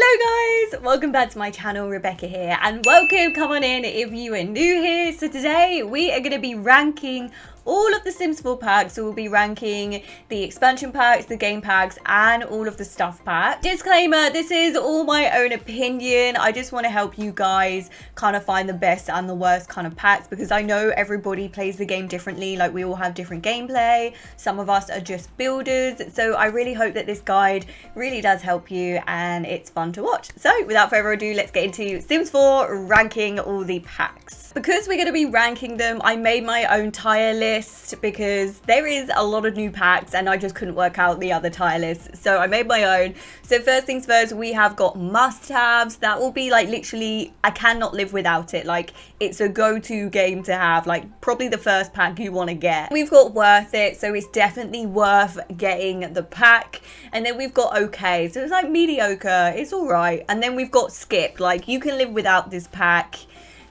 Hello guys, welcome back to my channel. Rebecca here, and welcome, come on in if you are new here. So today we are going to be ranking all of the Sims 4 packs. So we'll be ranking the expansion packs, the game packs, and all of the stuff packs. Disclaimer, this is all my own opinion. I just want to help you guys kind of find the best and the worst kind of packs, because I know everybody plays the game differently. Like, we all have different gameplay. Some of us are just builders. So I really hope that this guide really does help you and it's fun to watch. So without further ado, let's get into Sims 4 ranking all the packs. Because we're going to be ranking them, I made my own tier list because there is a lot of new packs and I just couldn't work out the other tier lists. So I made my own. So first things first, we have got must-haves. That will be like literally, I cannot live without it. Like, it's a go-to game to have. Like, probably the first pack you want to get. We've got worth it, so it's definitely worth getting the pack. And then we've got okay, so it's like mediocre, it's all right. And then we've got skip, like you can live without this pack.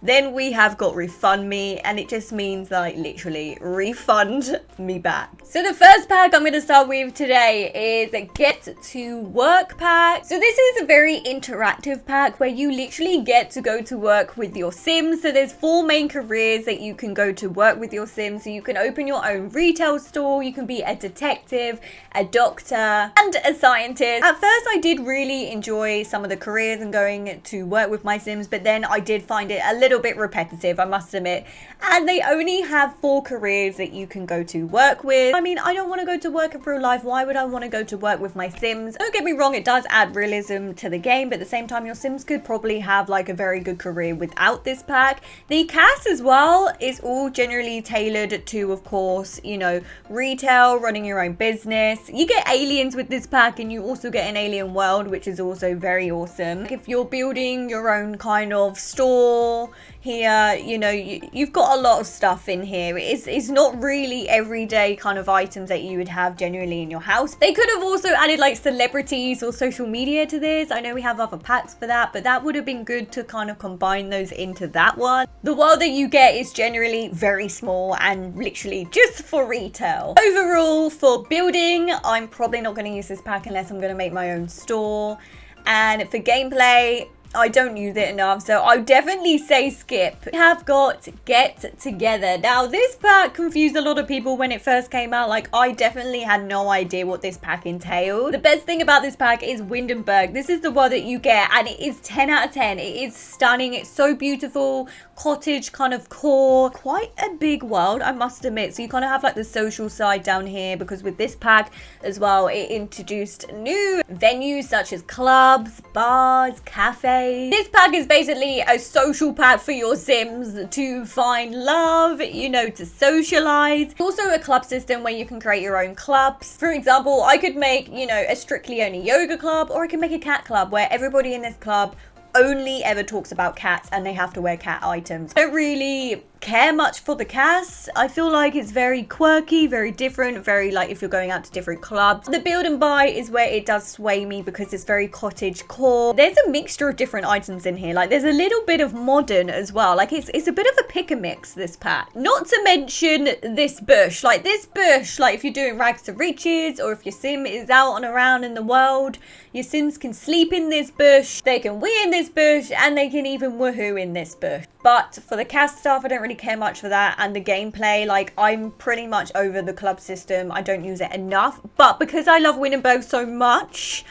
Then we have got refund me, and it just means that, like, literally refund me back. So the first pack I'm going to start with today is a get to work pack. So this is a very interactive pack where you literally get to go to work with your Sims. So there's 4 main careers that you can go to work with your Sims. So you can open your own retail store, you can be a detective, a doctor, and a scientist. At first I did really enjoy some of the careers and going to work with my Sims, but then I did find it a little bit repetitive, I must admit. And they only have 4 careers that you can go to work with. I mean, I don't want to go to work in real life. Why would I want to go to work with my Sims? Don't get me wrong, it does add realism to the game, but at the same time your Sims could probably have like a very good career without this pack. The cast as well is all generally tailored to, of course, you know, retail, running your own business. You get aliens with this pack, and you also get an alien world, which is also very awesome. If you're building your own kind of store here, you know, you've got a lot of stuff in here. It's not really everyday kind of items that you would have generally in your house. They could have also added like celebrities or social media to this. I know we have other packs for that, but that would have been good to kind of combine those into that one. The world that you get is generally very small and literally just for retail. Overall, for building, I'm probably not going to use this pack unless I'm going to make my own store. And for gameplay, I don't use it enough, so I definitely say skip. We have got get together. Now this pack confused a lot of people when it first came out. Like, I definitely had no idea what this pack entailed. The best thing about this pack is Windenburg. This is the one that you get, and it is 10 out of 10. It is stunning. It's so beautiful. Cottage kind of core. Quite a big world, I must admit. So you kind of have like the social side down here, because with this pack as well, it introduced new venues such as clubs, bars, cafes. This pack is basically a social pack for your Sims to find love, you know, to socialize. Also a club system where you can create your own clubs. For example, I could make, you know, a strictly only yoga club, or I can make a cat club where everybody in this club only ever talks about cats and they have to wear cat items. I don't really care much for the cast. I feel like it's very quirky, very different, very like if you're going out to different clubs. The build and buy is where it does sway me because it's very cottage core. There's a mixture of different items in here. Like, there's a little bit of modern as well. Like, it's a bit of a pick and mix, this pack. Not to mention this bush. Like, this bush, like if you're doing rags to riches, or if your Sim is out and around in the world, your Sims can sleep in this bush, they can wee in this bush, and they can even woohoo in this bush. But for the cast stuff, I don't really care much for that. And the gameplay, like, I'm pretty much over the club system. I don't use it enough. But because I love Windenburg so much,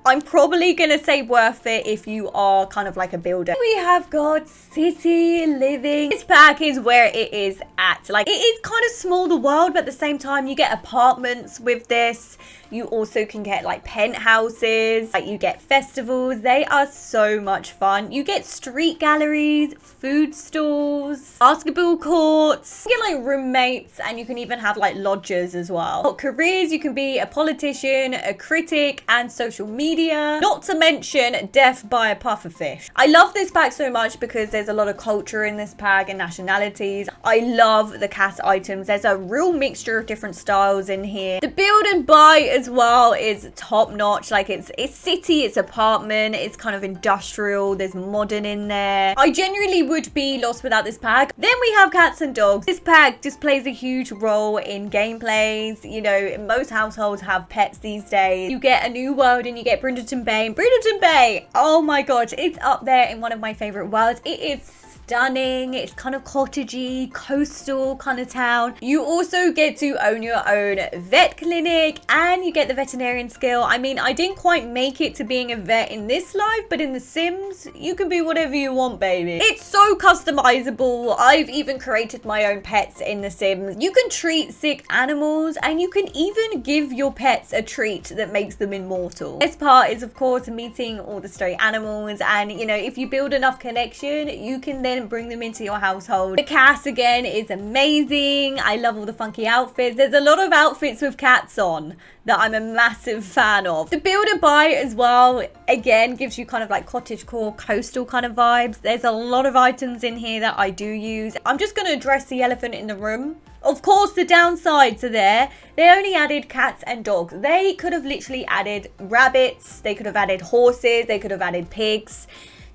I'm probably going to say worth it if you are kind of like a builder. We have got city living. This pack is where it is at. Like, it is kind of small, the world, but at the same time, you get apartments with this. You also can get like penthouses, like you get festivals. They are so much fun. You get street galleries, food stalls, basketball courts. You get like roommates, and you can even have like lodgers as well. For careers, you can be a politician, a critic, and social media. Not to mention death by a pufferfish. I love this pack so much because there's a lot of culture in this pack and nationalities. I love the cast items. There's a real mixture of different styles in here. The build and buy as well is top notch. Like, it's city, it's apartment, it's kind of industrial, there's modern in there. I genuinely would be lost without this pack. Then we have cats and dogs. This pack just plays a huge role in gameplays. You know, most households have pets these days. You get a new world and you get Bridgerton Bay. Bridgerton Bay, oh my gosh, it's up there in one of my favorite worlds. It is stunning. It's kind of cottagey, coastal kind of town. You also get to own your own vet clinic and you get the veterinarian skill. I mean, I didn't quite make it to being a vet in this life, but in The Sims, you can be whatever you want, baby. It's so customizable. I've even created my own pets in The Sims. You can treat sick animals and you can even give your pets a treat that makes them immortal. This part is, of course, meeting all the stray animals, and you know, if you build enough connection, you can then bring them into your household. The cast again is amazing. I love all the funky outfits. There's a lot of outfits with cats on that I'm a massive fan of. The build and buy as well, again, gives you kind of like cottagecore, coastal kind of vibes. There's a lot of items in here that I do use. I'm just going to address the elephant in the room. Of course, the downsides are there. They only added cats and dogs. They could have literally added rabbits. They could have added horses. They could have added pigs.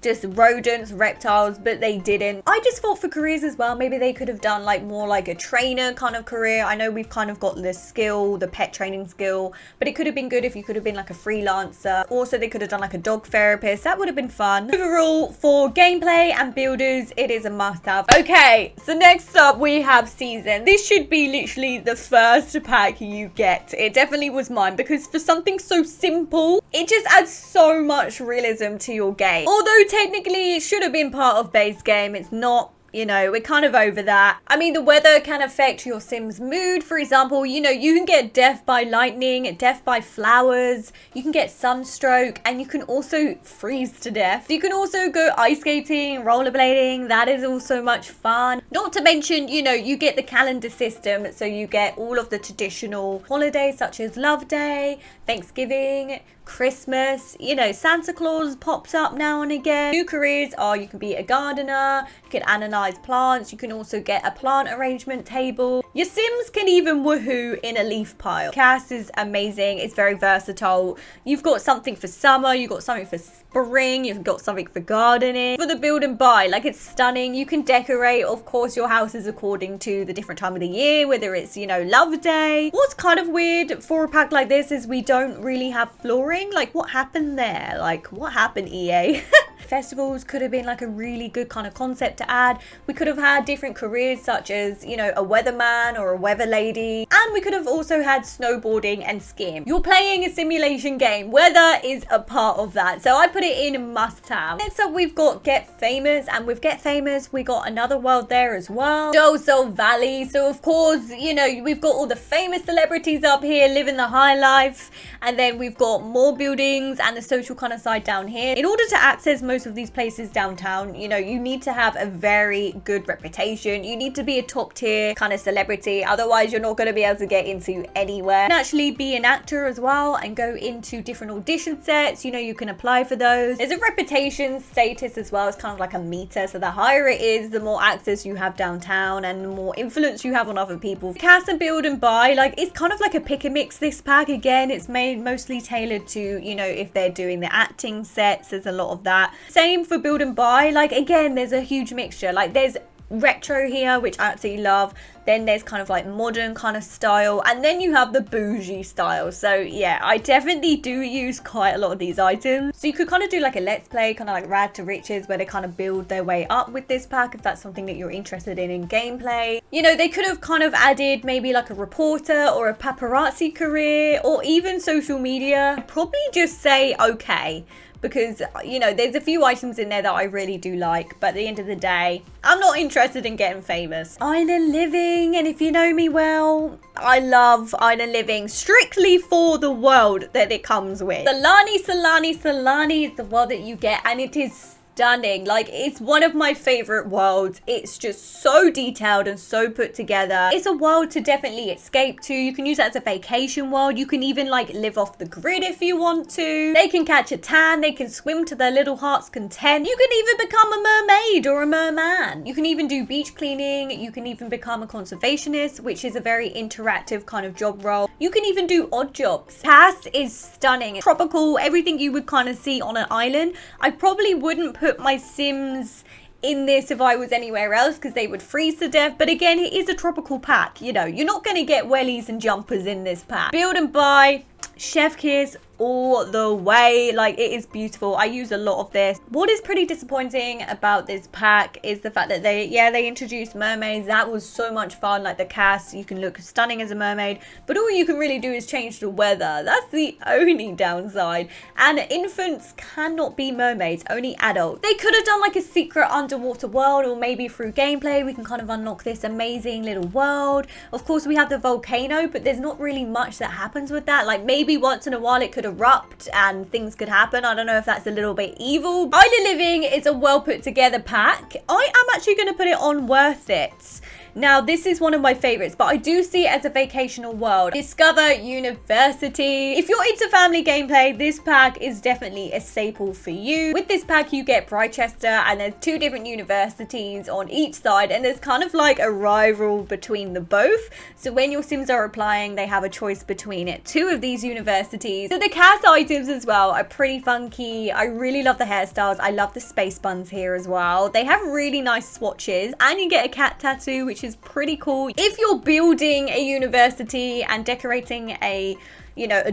Just rodents, reptiles, but they didn't. I just thought for careers as well, maybe they could have done like more like a trainer kind of career. I know we've kind of got the skill, the pet training skill, but it could have been good if you could have been like a freelancer. Also, they could have done like a dog therapist. That would have been fun. Overall, for gameplay and builders, it is a must-have. Okay, so next up we have season. This should be literally the first pack you get. It definitely was mine because for something so simple, it just adds so much realism to your game. Although technically it should have been part of base game, it's not. You know, we're kind of over that. I mean, the weather can affect your Sim's mood. For example, you know, you can get death by lightning, death by flowers, you can get sunstroke, and you can also freeze to death. You can also go ice skating, rollerblading. That is also much fun. Not to mention, you know, you get the calendar system. So you get all of the traditional holidays such as Love Day, Thanksgiving, Christmas, you know, Santa Claus pops up now and again. New careers are you can be a gardener, you can analyze plants, you can also get a plant arrangement table. Your Sims can even woohoo in a leaf pile. Cast is amazing, it's very versatile. You've got something for summer, you've got something for spring, you've got something for gardening. For the build and buy, like it's stunning. You can decorate, of course, your houses according to the different time of the year, whether it's, you know, Love Day. What's kind of weird for a pack like this is we don't really have flooring. Like, what happened there? Like, what happened, EA? Festivals could have been like a really good kind of concept to add. We could have had different careers such as, you know, a weatherman or a weather lady. And we could have also had snowboarding and skiing. You're playing a simulation game. Weather is a part of that. So I put it in must have. Next up, we've got Get Famous. And with Get Famous, we got another world there as well. Doso Valley. So of course, you know, we've got all the famous celebrities up here living the high life. And then we've got more buildings and the social kind of side down here. In order to access most of these places downtown, you know, you need to have a very good reputation. You need to be a top tier kind of celebrity. Otherwise, you're not going to be able to get into anywhere. You can actually be an actor as well and go into different audition sets. You know, you can apply for those. There's a reputation status as well. It's kind of like a meter. So the higher it is, the more access you have downtown and the more influence you have on other people. Cast and build and buy, like it's kind of like a pick and mix this pack. Again, it's made mostly tailored to, you know, if they're doing the acting sets, there's a lot of that. Same for build and buy. Like again, there's a huge mixture. Like there's retro here, which I absolutely love. Then there's kind of like modern kind of style, and then you have the bougie style. So yeah, I definitely do use quite a lot of these items. So you could kind of do like a let's play, kind of like Rad to Riches, where they kind of build their way up with this pack, if that's something that you're interested in gameplay. You know, they could have kind of added maybe like a reporter or a paparazzi career, or even social media. I'd probably just say okay, because, you know, there's a few items in there that I really do like, but at the end of the day, I'm not interested in getting famous. Island living, and if you know me well, I love island living strictly for the world that it comes with. Solani is the world that you get, and it is stunning. Like, it's one of my favorite worlds. It's just so detailed and so put together. It's a world to definitely escape to. You can use it as a vacation world. You can even like live off the grid if you want to. They can catch a tan. They can swim to their little heart's content. You can even become a mermaid or a merman. You can even do beach cleaning. You can even become a conservationist, which is a very interactive kind of job role. You can even do odd jobs. Pass is stunning. Tropical, everything you would kind of see on an island. I probably wouldn't put my Sims in this if I was anywhere else, because they would freeze to death. But again, it is a tropical pack. You know, you're not going to get wellies and jumpers in this pack. Build and buy, chef kiss, all the way. Like, it is beautiful. I use a lot of this. What is pretty disappointing about this pack is the fact that they introduced mermaids. That was so much fun. Like the cast, you can look stunning as a mermaid, but all you can really do is change the weather. That's the only downside. And infants cannot be mermaids, only adults. They could have done like a secret underwater world, or maybe through gameplay we can kind of unlock this amazing little world. Of course, we have the volcano, but there's not really much that happens with that. Like, maybe once in a while it could erupt and things could happen. I don't know if that's a little bit evil. Island Living is a well put together pack. I am actually going to put it on Worth It. Now, this is one of my favorites, but I do see it as a vacational world. Discover University. If you're into family gameplay, this pack is definitely a staple for you. With this pack, you get Brightchester, and there's 2 different universities on each side, and there's kind of like a rival between the both. So when your Sims are applying, they have a choice between it. 2 of these universities. So the cast items as well are pretty funky. I really love the hairstyles. I love the space buns here as well. They have really nice swatches, and you get a cat tattoo, which is pretty cool. If you're building a university and decorating a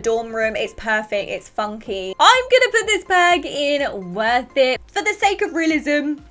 dorm room, it's perfect. It's funky. I'm gonna put this pack in Worth It. For the sake of realism,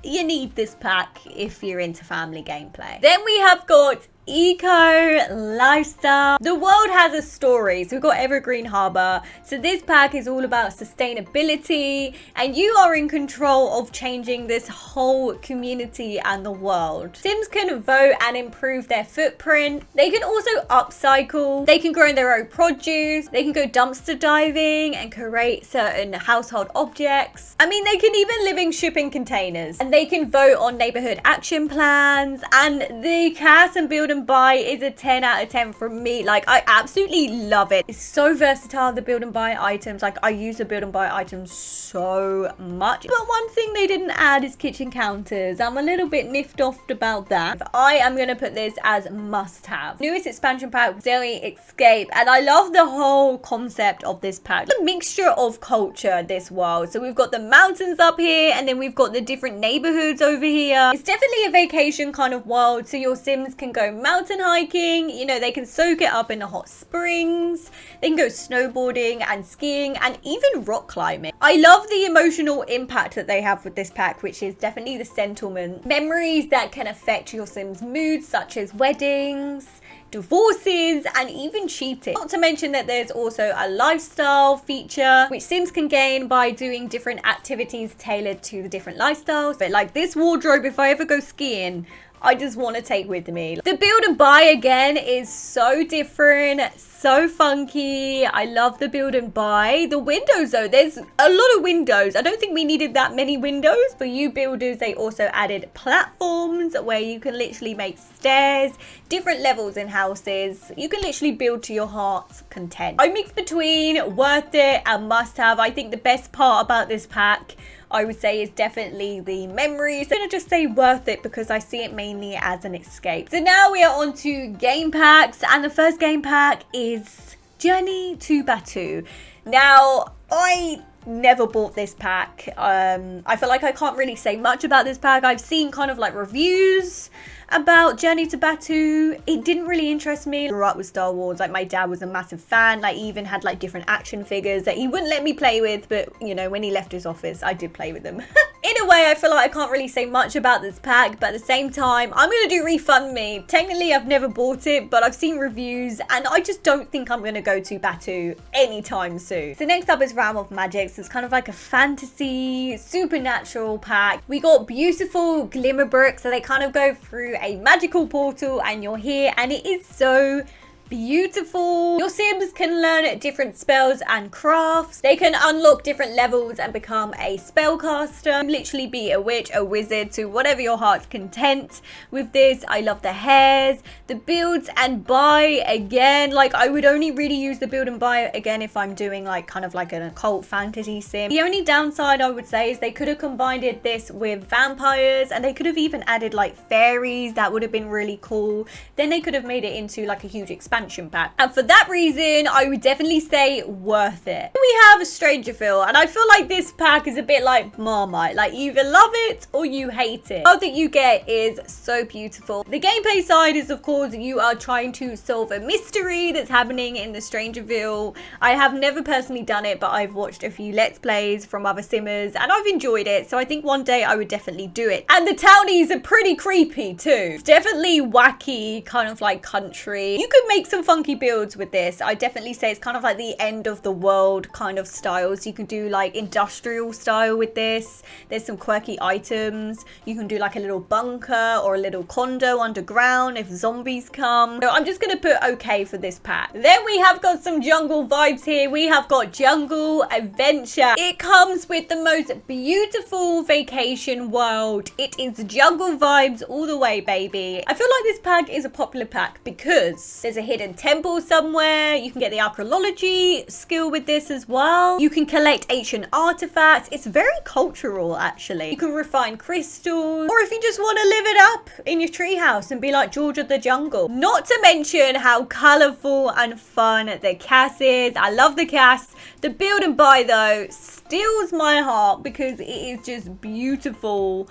you need this pack if you're into family gameplay. Then we have got Eco Lifestyle. The world has a story. So we've got Evergreen Harbor. So this pack is all about sustainability, and you are in control of changing this whole community and the world. Sims can vote and improve their footprint. They can also upcycle. They can grow their own produce. They can go dumpster diving and create certain household objects. I mean, they can even live in shipping containers, and they can vote on neighborhood action plans. And the cast and build and buy is a 10 out of 10 from me. Like, I absolutely love it. It's so versatile, the build and buy items. Like, I use the build and buy items so much. But one thing they didn't add is kitchen counters. I'm a little bit niffed off about that. I am going to put this as must have. Newest expansion pack, Daily Escape. And I love the whole concept of this pack. The mixture of culture, this world. So we've got the mountains up here, and then we've got the different neighborhoods over here. It's definitely a vacation kind of world. So your Sims can go mountain hiking, they can soak it up in the hot springs, they can go snowboarding and skiing, and even rock climbing. I love the emotional impact that they have with this pack, which is definitely the sentiment. Memories that can affect your Sims' moods, such as weddings, divorces, and even cheating. Not to mention that there's also a lifestyle feature which Sims can gain by doing different activities tailored to the different lifestyles. But like this wardrobe, if I ever go skiing, I just want to take with me. The build and buy again is so different, so funky. I love the build and buy. The windows though, there's a lot of windows. I don't think we needed that many windows. For you builders, they also added platforms where you can literally make stairs, different levels in houses. You can literally build to your heart's content. I mix between worth it and must have. I think the best part about this pack, I would say, is definitely the memories. I'm gonna just say worth it because I see it mainly as an escape. So now we are on to game packs, and the first game pack is Journey to Batuu. Now, I never bought this pack. I feel like I can't really say much about this pack. I've seen kind of like reviews about Journey to Batuu. It didn't really interest me. I grew up with Star Wars. Like, my dad was a massive fan. Like, he even had like different action figures that he wouldn't let me play with, but when he left his office, I did play with them. In a way, I feel like I can't really say much about this pack, but at the same time, I'm gonna do refund me. Technically, I've never bought it, but I've seen reviews, and I just don't think I'm gonna go to Batuu anytime soon. So next up is Realm of Magix. It's kind of like a fantasy, supernatural pack. We got beautiful glimmer bricks, so they kind of go through a magical portal, and you're here, and it is so beautiful. Your Sims can learn different spells and crafts. They can unlock different levels and become a spellcaster. Literally be a witch, a wizard, to whatever your heart's content. With this, I love the hairs, the builds and buy. Again, like, I would only really use the build and buy again if I'm doing like kind of like an occult fantasy sim. The only downside I would say is they could have combined this with vampires, and they could have even added like fairies. That would have been really cool. Then they could have made it into like a huge expansion expansion pack. And for that reason, I would definitely say worth it. We have Strangerville, and I feel like this pack is a bit like Marmite. Like, you either love it or you hate it. All that you get is so beautiful. The gameplay side is, of course, you are trying to solve a mystery that's happening in the Strangerville. I have never personally done it, but I've watched a few Let's Plays from other simmers, and I've enjoyed it. So I think one day I would definitely do it. And the townies are pretty creepy too. It's definitely wacky, kind of like country. You could make some funky builds with this. I definitely say it's kind of like the end of the world kind of styles. You can do like industrial style with this. There's some quirky items. You can do like a little bunker or a little condo underground if zombies come. So I'm just gonna put okay for this pack. Then we have got some jungle vibes here. We have got Jungle Adventure. It comes with the most beautiful vacation world. It is jungle vibes all the way, baby. I feel like this pack is a popular pack because there's a hidden temple somewhere. You can get the archaeology skill with this as well. You can collect ancient artifacts. It's very cultural, actually. You can refine crystals, or if you just want to live it up in your treehouse and be like George of the Jungle. Not to mention how colorful and fun the cast is. I love the cast. The build and buy, though, steals my heart because it is just beautiful.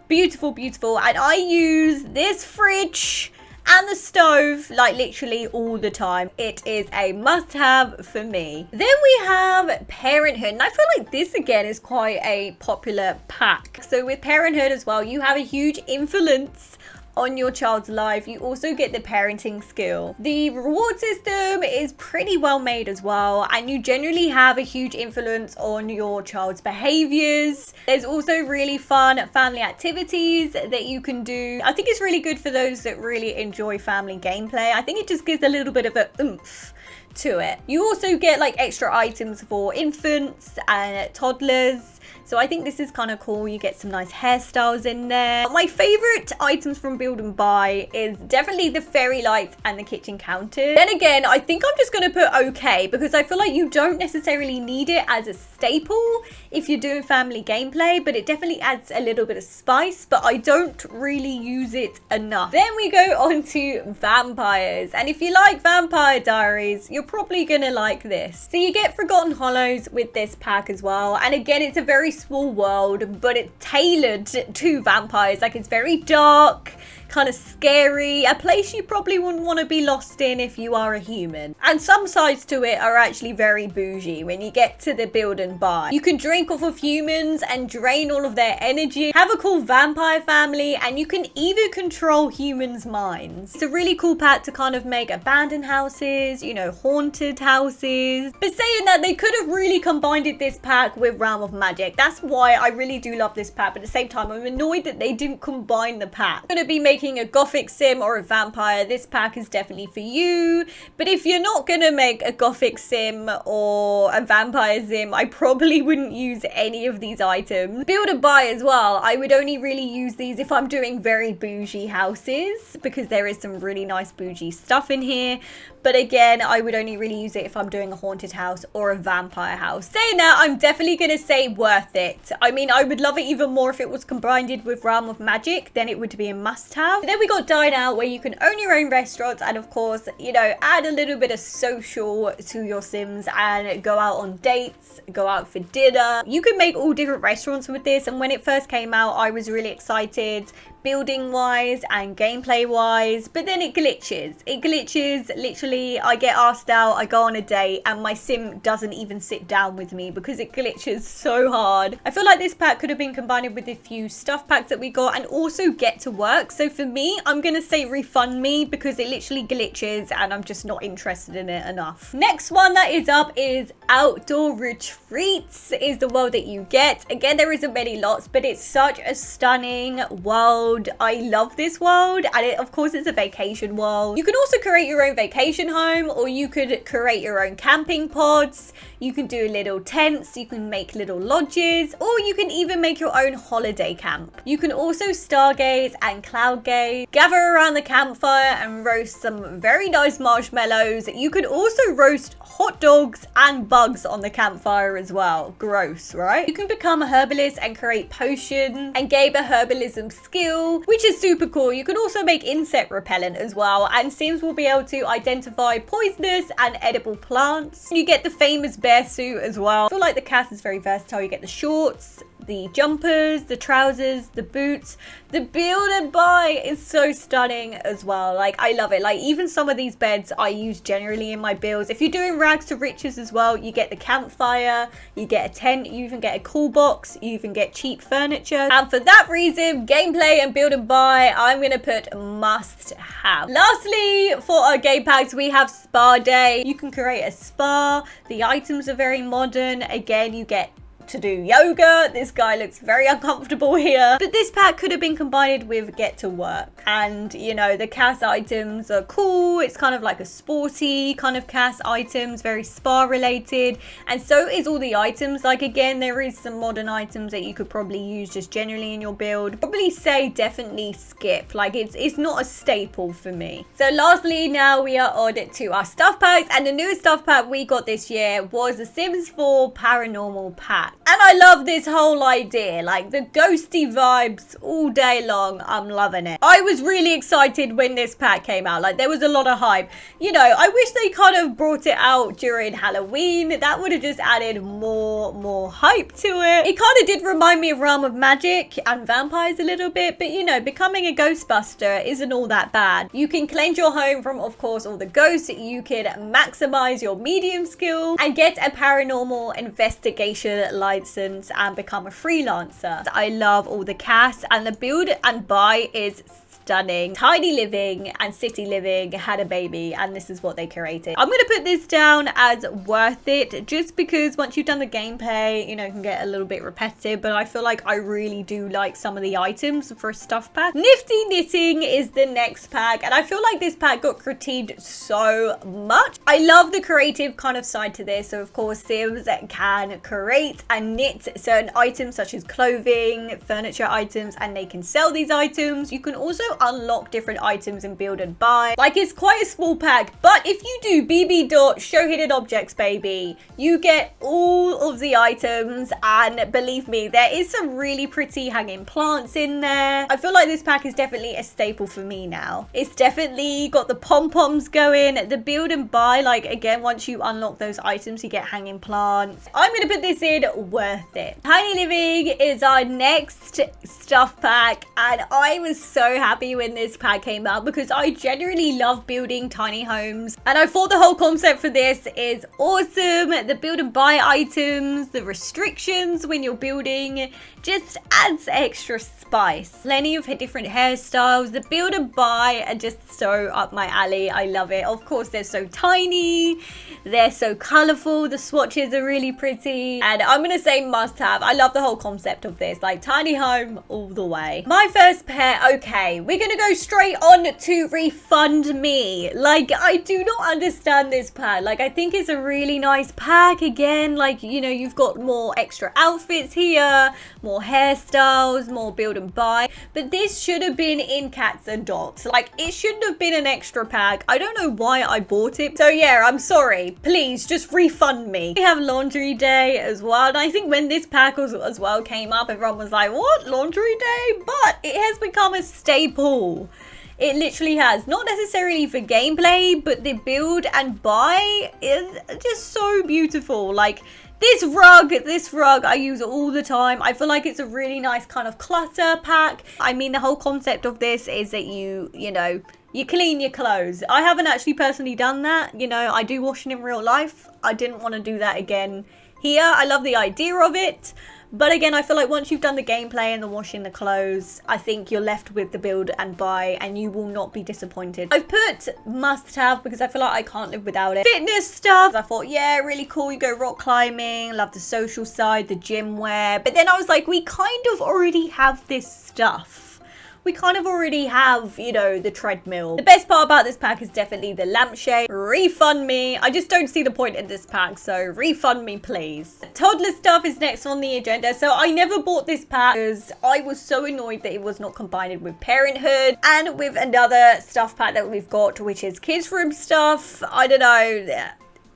Beautiful, beautiful. And I use this fridge and the stove like literally all the time. It is a must-have for me. Then we have Parenthood, and I feel like this again is quite a popular pack. So with Parenthood as well, you have a huge influence on your child's life. You also get the parenting skill. The reward system is pretty well made as well, and you generally have a huge influence on your child's behaviors. There's also really fun family activities that you can do. I think it's really good for those that really enjoy family gameplay. I think it just gives a little bit of a oomph to it. You also get like extra items for infants and toddlers. So I think this is kind of cool. You get some nice hairstyles in there. My favorite items from Build and Buy is definitely the fairy lights and the kitchen counters. Then again, I think I'm just going to put okay because I feel like you don't necessarily need it as a staple if you're doing family gameplay, but it definitely adds a little bit of spice, but I don't really use it enough. Then we go on to vampires. And if you like Vampire Diaries, you're probably going to like this. So you get Forgotten Hollows with this pack as well. And again, it's a very small world, but it's tailored to vampires. Like, it's very dark, kind of scary, a place you probably wouldn't want to be lost in if you are a human. And some sides to it are actually very bougie when you get to the Build and Buy. You can drink off of humans and drain all of their energy, have a cool vampire family, and you can even control humans' minds. It's a really cool pack to kind of make abandoned houses, you know, haunted houses. But saying that, they could have really combined this pack with Realm of Magic. That's why I really do love this pack, but at the same time, I'm annoyed that they didn't combine the pack. I'm going to be making a gothic sim or a vampire, this pack is definitely for you. But if you're not gonna make a gothic sim or a vampire sim, I probably wouldn't use any of these items. Build and Buy as well, I would only really use these if I'm doing very bougie houses, because there is some really nice bougie stuff in here. But again, I would only really use it if I'm doing a haunted house or a vampire house. Saying that, I'm definitely going to say worth it. I mean, I would love it even more if it was combined with Realm of Magic. Then it would be a must-have. Then we got Dine Out, where you can own your own restaurants and, of course, you know, add a little bit of social to your Sims and go out on dates, go out for dinner. You can make all different restaurants with this. And when it first came out, I was really excited, building wise and gameplay wise, but then it glitches. Literally, I get asked out, I go on a date, and my sim doesn't even sit down with me because it glitches so hard. I feel like this pack could have been combined with a few stuff packs that we got and also Get to Work. So for me, I'm gonna say refund me because it literally glitches and I'm just not interested in it enough. Next one that is up is Outdoor Retreats, is the world that you get. Again, there isn't many lots, but it's such a stunning world. I love this world, and of course it's a vacation world. You can also create your own vacation home, or you could create your own camping pods. You can do little tents, you can make little lodges, or you can even make your own holiday camp. You can also stargaze and cloud tailgate, gather around the campfire and roast some very nice marshmallows. You could also roast hot dogs and bugs on the campfire as well. Gross, right? You can become a herbalist and create potions and gain a herbalism skill, which is super cool. You can also make insect repellent as well, and Sims will be able to identify poisonous and edible plants. You get the famous bear suit as well. I feel like the cast is very versatile. You get the shorts, the jumpers, the trousers, the boots. The build and buy is so stunning as well. Like, I love it. Like, even some of these beds I use generally in my builds. If you're doing rags to riches as well, you get the campfire, you get a tent, you even get a cool box, you even get cheap furniture. And for that reason, gameplay and build and buy, I'm gonna put must have. Lastly, for our game packs, we have spa day. You can create a spa. The items are very modern. Again, you get to do yoga. This guy looks very uncomfortable here, but this pack could have been combined with get to work. And you know, the cast items are cool. It's kind of like a sporty kind of cast items, very spa related, and so is all the items. Like, again, there is some modern items that you could probably use just generally in your build. Probably say definitely skip. Like, it's not a staple for me. So lastly, now we are on to our stuff packs, and the newest stuff pack we got this year was the Sims 4 Paranormal pack. And I love this whole idea, like the ghosty vibes all day long. I'm loving it. I was really excited when this pack came out. Like, there was a lot of hype. You know, I wish they kind of brought it out during Halloween. That would have just added more hype to it. It kind of did remind me of Realm of Magic and vampires a little bit, but you know, becoming a ghostbuster isn't all that bad. You can cleanse your home from, of course, all the ghosts. You can maximize your medium skill and get a paranormal investigation license and become a freelancer. I love all the casts, and the build and buy is stunning. Tiny Living and City Living had a baby, and this is what they created. I'm going to put this down as worth it, just because once you've done the gameplay, you know, it can get a little bit repetitive, but I feel like I really do like some of the items for a stuff pack. Nifty Knitting is the next pack, and I feel like this pack got critiqued so much. I love the creative kind of side to this. So of course, Sims can create and knit certain items such as clothing, furniture items, and they can sell these items. You can also unlock different items and build and buy. Like, it's quite a small pack, but if you do BB dot show hidden objects, baby, you get all of the items, and believe me, there is some really pretty hanging plants in there. I feel like this pack is definitely a staple for me now. It's definitely got the pom-poms going, the build and buy. Like, again, once you unlock those items, you get hanging plants. I'm gonna put this in worth it. Tiny Living is our next stuff pack, and I was so happy when this pack came out because I genuinely love building tiny homes, and I thought the whole concept for this is awesome. The build and buy items, the restrictions when you're building, just adds extra spice. Plenty of different hairstyles. The build and buy are just so up my alley. I love it. Of course, they're so tiny, they're so colorful, the swatches are really pretty, and I'm gonna say must have. I love the whole concept of this, like tiny home all the way. My first pair, okay, we're gonna go straight on to refund me. Like, I do not understand this pack. Like, I think it's a really nice pack. Again, like, you know, you've got more extra outfits here, more hairstyles, more build and buy, but this should have been in cats and dogs. Like, it shouldn't have been an extra pack. I don't know why I bought it, so yeah, I'm sorry. Please just refund me. We have laundry day as well, and I think when this pack as well came up, everyone was like, what, laundry day? But it has become a staple. It literally has. Not necessarily for gameplay, but the build and buy is just so beautiful. Like, this rug I use all the time. I feel like it's a really nice kind of clutter pack. I mean, the whole concept of this is that you know, you clean your clothes. I haven't actually personally done that. You know, I do washing in real life. I didn't want to do that again here. I love the idea of it. But again, I feel like once you've done the gameplay and the washing the clothes, I think you're left with the build and buy, and you will not be disappointed. I've put must have because I feel like I can't live without it. Fitness stuff. I thought, yeah, really cool. You go rock climbing. Love the social side, the gym wear. But then I was like, we kind of already have this stuff. we kind of already have, you know, the treadmill. The best part about this pack is definitely the lampshade. Refund me. I just don't see the point in this pack, so refund me, please. Toddler Stuff is next on the agenda. So I never bought this pack because I was so annoyed that it was not combined with Parenthood and with another stuff pack that we've got, which is kids room stuff. I don't know.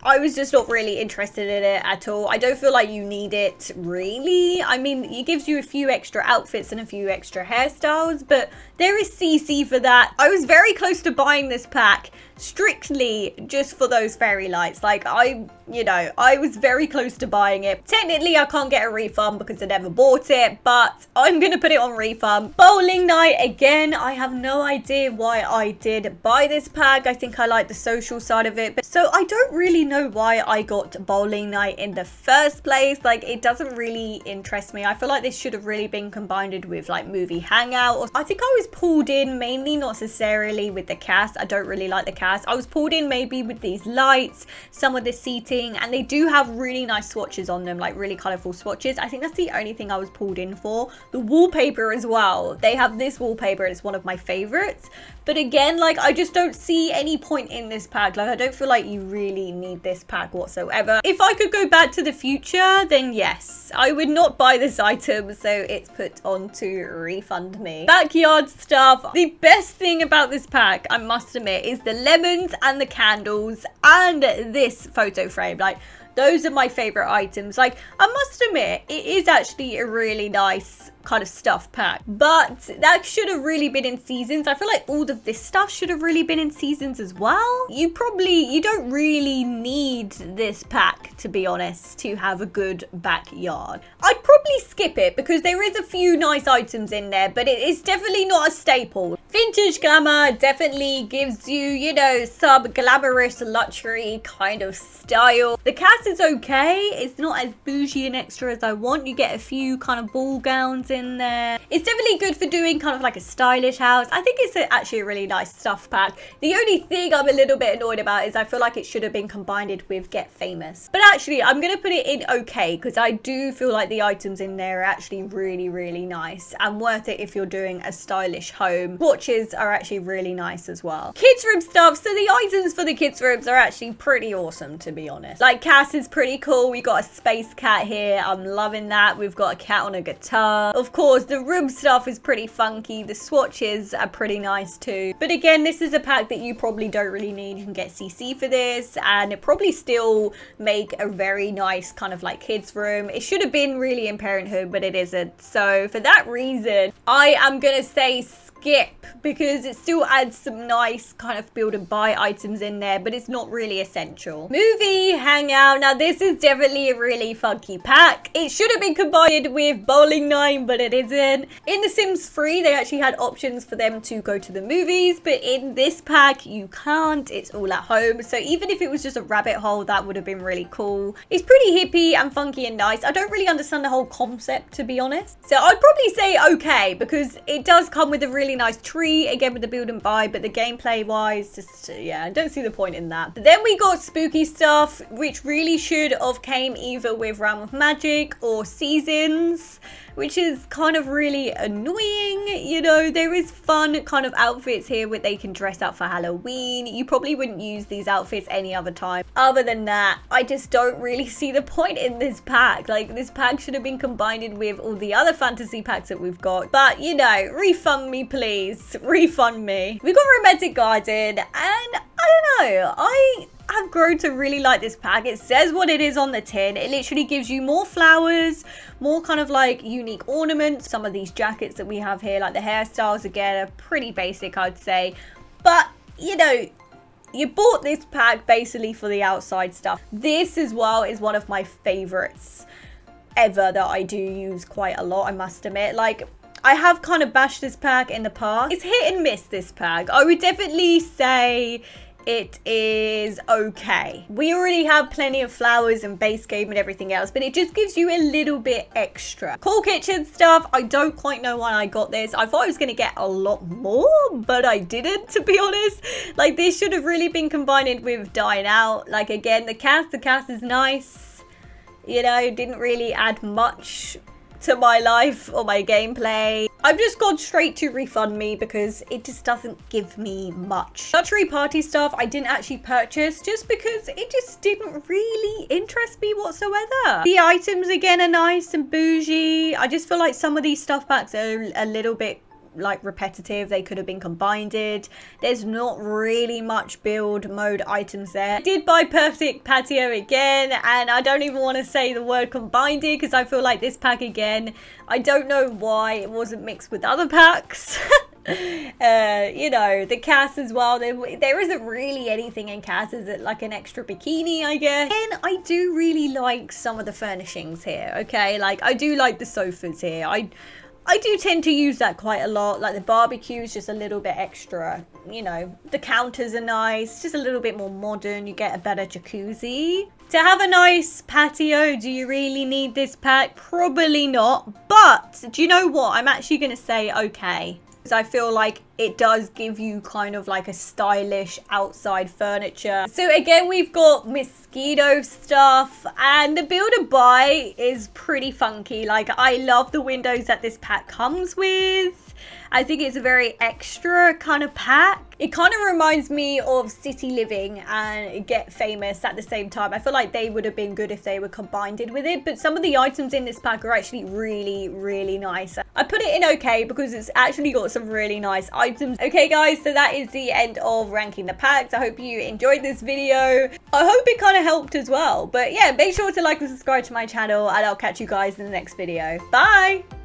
I was just not really interested in it at all. I don't feel like you need it, really. I mean, it gives you a few extra outfits and a few extra hairstyles, but there is CC for that. I was very close to buying this pack strictly just for those fairy lights. Like, I was very close to buying it. Technically, I can't get a refund because I never bought it, but I'm going to put it on refund. Bowling night, again, I have no idea why I did buy this pack. I think I like the social side of it. But so I don't really know why I got bowling night in the first place. Like, it doesn't really interest me. I feel like this should have really been combined with like movie Hangout. Or I think I was pulled in mainly, not necessarily with the cast. I don't really like the cast. I was pulled in maybe with these lights, some of the seating, and they do have really nice swatches on them, like really colorful swatches. I think that's the only thing I was pulled in for. The wallpaper as well. They have this wallpaper. It's one of my favorites. But again, like, I just don't see any point in this pack. Like, I don't feel like you really need this pack whatsoever. If I could go back to the future, then yes, I would not buy this item. So it's put on to refund me. Backyard stuff. The best thing about this pack, I must admit, is the lemons and the candles and this photo frame. Like, those are my favorite items. Like, I must admit, it is actually a really nice kind of stuff pack, but that should have really been in seasons. I feel like all of this stuff should have really been in seasons as well. You don't really need this pack, to be honest, to have a good backyard. I'd probably skip it because there is a few nice items in there, but it is definitely not a staple. Vintage glamour definitely gives you, you know, some glamorous luxury kind of style. The cast is okay. It's not as bougie and extra as I want. You get a few kind of ball gowns in there. It's definitely good for doing kind of like a stylish house. I think it's actually a really nice stuff pack. The only thing I'm a little bit annoyed about is I feel like it should have been combined with Get Famous. But actually, I'm going to put it in okay because I do feel like the items in there are actually really, really nice and worth it if you're doing a stylish home. Watches are actually really nice as well. Kids room stuff. So the items for the kids rooms are actually pretty awesome, to be honest. Like, Cass is pretty cool. We got a space cat here. I'm loving that. We've got a cat on a guitar. Of course, the room stuff is pretty funky. The swatches are pretty nice too. But again, this is a pack that you probably don't really need. You can get CC for this and it probably still make a very nice kind of like kids room. It should have been really in Parenthood, but it isn't. So for that reason, I am going to say skip because it still adds some nice kind of build and buy items in there, but it's not really essential. Movie Hangout. Now this is definitely a really funky pack. It should have been combined with Bowling Night, but it isn't. In The Sims 3 they actually had options for them to go to the movies, but in this pack you can't. It's all at home. So even if it was just a rabbit hole, that would have been really cool. It's pretty hippie and funky and nice. I don't really understand the whole concept, to be honest. So I'd probably say okay because it does come with a really nice tree again with the build and buy, but the gameplay wise, just yeah, I don't see the point in that. But then we got spooky stuff, which really should have came either with Realm of Magic or Seasons, which is kind of really annoying. You know, there is fun kind of outfits here where they can dress up for Halloween. You probably wouldn't use these outfits any other time. Other than that, I just don't really see the point in this pack. Like, this pack should have been combined with all the other fantasy packs that we've got. But, you know, refund me, please. Refund me. We got Romantic Garden, and I don't know. I've grown to really like this pack. It says what it is on the tin. It literally gives you more flowers, more kind of like unique ornaments. Some of these jackets that we have here, like the hairstyles, again, are pretty basic, I'd say. But, you know, you bought this pack basically for the outside stuff. This as well is one of my favorites ever that I do use quite a lot, I must admit. Like, I have kind of bashed this pack in the past. It's hit and miss, this pack. I would definitely say it is okay. We already have plenty of flowers and base game and everything else, but it just gives you a little bit extra. Cool kitchen stuff. I don't quite know why I got this. I thought I was going to get a lot more, but I didn't, to be honest. Like, this should have really been combined with Dine Out. Like, again, the cast is nice. You know, didn't really add much to my life or my gameplay. I've just gone straight to refund me because it just doesn't give me much. Luxury party stuff I didn't actually purchase just because it just didn't really interest me whatsoever. The items again are nice and bougie. I just feel like some of these stuff packs are a little bit like repetitive. They could have been combined. There's not really much build mode items there. I did buy Perfect Patio again, and I don't even want to say the word combined because I feel like this pack again, I don't know why it wasn't mixed with other packs. You know, the cast as well, there isn't really anything in cast. Is it like an extra bikini, I guess? And I do really like some of the furnishings here, okay? Like, I do like the sofas here. I do tend to use that quite a lot. Like the barbecue is just a little bit extra, you know. The counters are nice, just a little bit more modern. You get a better jacuzzi. To have a nice patio, do you really need this pack? Probably not. But do you know what? I'm actually going to say okay. Because I feel like it does give you kind of like a stylish outside furniture. So again, we've got mosquito stuff, and the build a buy is pretty funky. Like, I love the windows that this pack comes with. I think it's a very extra kind of pack. It kind of reminds me of City Living and Get Famous at the same time. I feel like they would have been good if they were combined with it, but some of the items in this pack are actually really, really nice. I put it in okay because it's actually got some really nice items. Okay guys, so that is the end of ranking the packs. I hope you enjoyed this video. I hope it kind of helped as well. But yeah, make sure to like and subscribe to my channel, and I'll catch you guys in the next video. Bye!